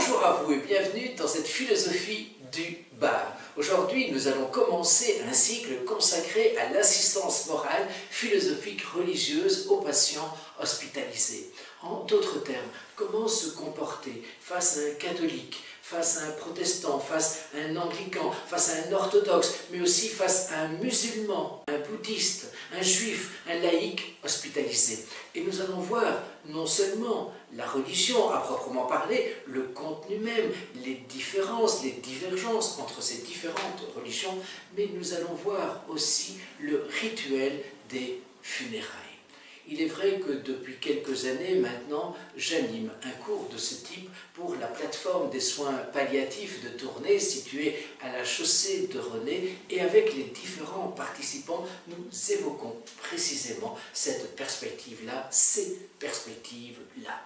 Bonjour à vous et bienvenue dans cette philosophie du bar. Aujourd'hui, nous allons commencer un cycle consacré à l'assistance morale, philosophique, religieuse aux patients hospitalisés. En d'autres termes, comment se comporter face à un catholique, face à un protestant, face à un anglican, face à un orthodoxe, mais aussi face à un musulman, un bouddhiste, un juif, un laïc hospitalisé. Et nous allons voir non seulement la religion à proprement parler, le contenu même, les différences, les divergences entre ces différentes religions, mais nous allons voir aussi le rituel des funérailles. Il est vrai que depuis quelques années maintenant, j'anime un cours de ce type pour la plateforme des soins palliatifs de Tournai située à la chaussée de René, et avec les différents participants, nous évoquons précisément cette perspective-là, ces perspectives-là.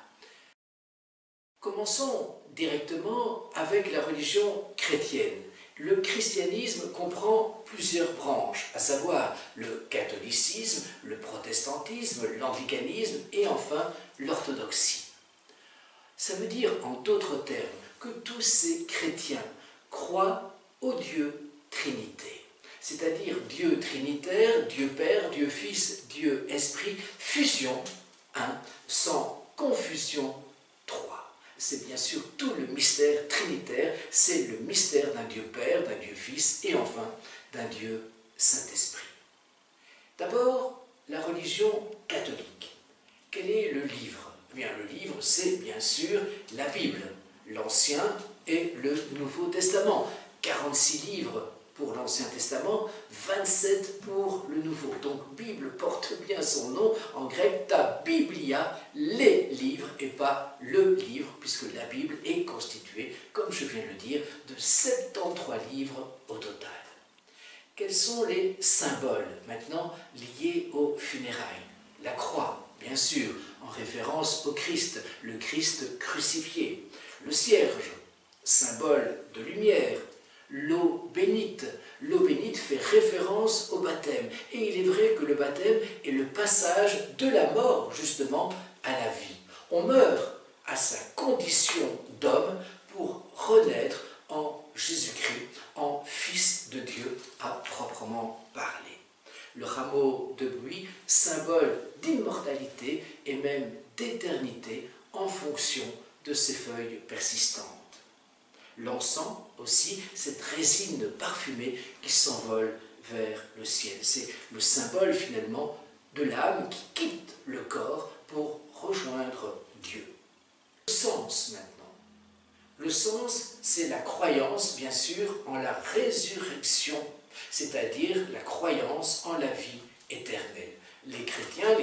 Commençons directement avec la religion chrétienne. Le christianisme comprend plusieurs branches, à savoir le catholicisme, le protestantisme, l'anglicanisme et enfin l'orthodoxie. Ça veut dire en d'autres termes que tous ces chrétiens croient au Dieu Trinité, c'est-à-dire Dieu trinitaire, Dieu Père, Dieu Fils, Dieu Esprit, fusion, un, sans confusion, trois. C'est bien sûr tout le mystère trinitaire, c'est le mystère d'un Dieu Père, d'un Dieu Fils et enfin d'un Dieu Saint-Esprit. D'abord, la religion catholique. Quel est le livre? Eh bien, le livre, c'est bien sûr la Bible, l'Ancien et le Nouveau Testament. 46 livres pour l'Ancien Testament, 27 pour le Nouveau. Donc, Bible porte bien son nom, en grec, ta Biblia, les livres, et pas le livre, puisque la Bible est constituée, comme je viens de le dire, de 73 livres au total. Quels sont les symboles, maintenant, liés aux funérailles? La croix, bien sûr, en référence au Christ, le Christ crucifié. Le cierge, symbole de lumière. L'eau bénite fait référence au baptême. Et il est vrai que le baptême est le passage de la mort, justement, à la vie. On meurt à sa condition d'homme pour renaître en Jésus-Christ, en Fils de Dieu, à proprement parler. Le rameau de buis, symbole d'immortalité et même d'éternité en fonction de ses feuilles persistantes. L'encens aussi, cette résine parfumée qui s'envole vers le ciel. C'est le symbole finalement de l'âme qui quitte le corps pour rejoindre Dieu. Le sens maintenant. Le sens, c'est la croyance, bien sûr, en la résurrection, c'est-à-dire la croyance en la vie éternelle. Les chrétiens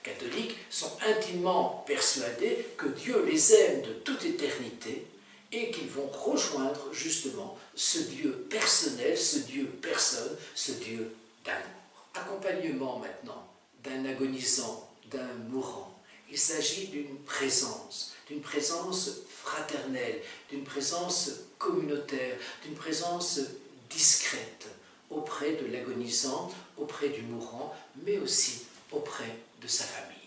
catholiques sont intimement persuadés que Dieu les aime de toute éternité et qu'ils vont rejoindre justement ce Dieu personnel, ce Dieu personne, ce Dieu d'amour. Accompagnement maintenant d'un agonisant, d'un mourant. Il s'agit d'une présence fraternelle, d'une présence communautaire, d'une présence discrète auprès de l'agonisant, auprès du mourant, mais aussi auprès de sa famille.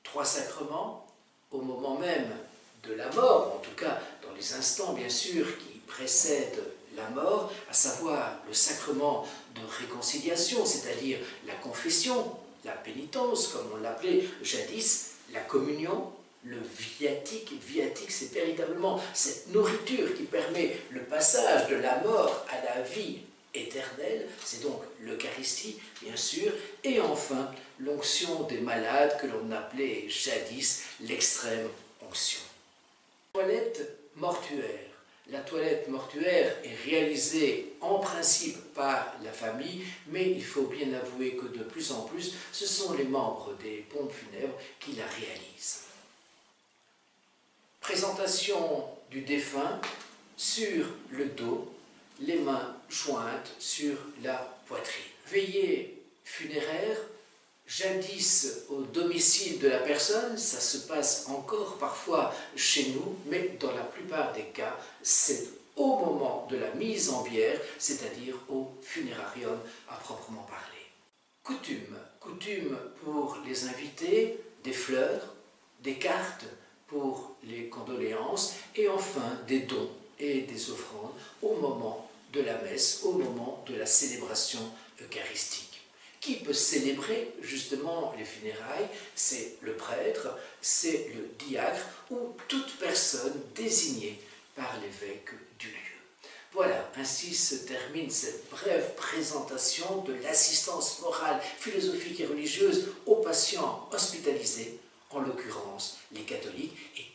3 sacrements, au moment même de la mort, en tout cas dans les instants bien sûr qui précèdent la mort, à savoir le sacrement de réconciliation, c'est-à-dire la confession, la pénitence, comme on l'appelait jadis, la communion, le viatique. Viatique, c'est véritablement cette nourriture qui permet le passage de la mort à la vie éternelle, c'est donc l'Eucharistie, bien sûr, et enfin l'onction des malades que l'on appelait jadis l'extrême onction. Toilette mortuaire. La toilette mortuaire est réalisée en principe par la famille, mais il faut bien avouer que de plus en plus, ce sont les membres des pompes funèbres qui la réalisent. Présentation du défunt sur le dos, les mains jointes sur la poitrine. Veillée funéraire, jadis au domicile de la personne, ça se passe encore parfois chez nous, mais dans la plupart des cas, c'est au moment de la mise en bière, c'est-à-dire au funérarium à proprement parler. Coutume pour les invités, des fleurs, des cartes, pour les condoléances, et enfin des dons et des offrandes au moment de la messe, au moment de la célébration eucharistique. Qui peut célébrer justement les funérailles? C'est le prêtre, c'est le diacre ou toute personne désignée par l'évêque du lieu. Voilà, ainsi se termine cette brève présentation de l'assistance morale, philosophique et religieuse aux patients hospitalisés, en l'occurrence les catholiques, et